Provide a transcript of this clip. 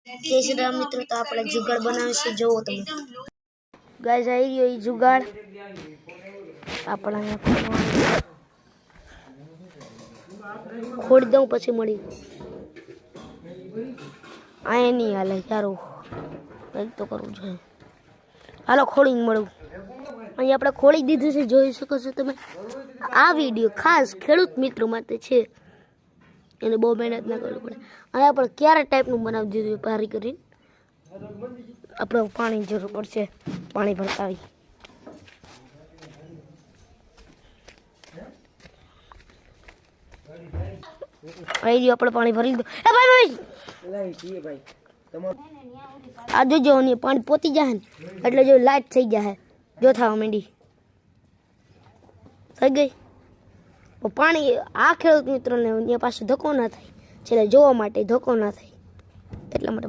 જય શ્રી રામ મિત્રો, તો આપણે જુગાડ બનાવીશું. જોવો તમે ગાઈસ, આવી ગયો એ જુગાડ. આપણે ખોડી દઉં પછી મળી આ નહીં હાલે યારો, કંઈક તો કરવું જોઈએ. હાલો ખોડીને મળું. અહીં આપણે ખોડી દીધું છે, જોઈ શકો છો તમે. આ વિડીયો ખાસ ખેડૂત મિત્રો માટે છે, એને બહુ મહેનત ના કરવી પડે. અહીંયા આપણે ક્યારે ટાઈપનું બનાવી દીધું પારી કરીને. આપણે પાણીની જરૂર પડશે, પાણી ભરતા આવી. આવી આપણે પાણી ભરી લીધું. એ ભાઈ આ જોજો ને પાણી પોતી જાય ને એટલે જો લાઈટ થઈ જાય, જો થવા માંડી થઈ ગઈ. પાણી આ ખેડૂત મિત્રોને પાસે ધક્કો ના થાય, છેલ્લે જોવા માટે ધક્કો ના થાય એટલા માટે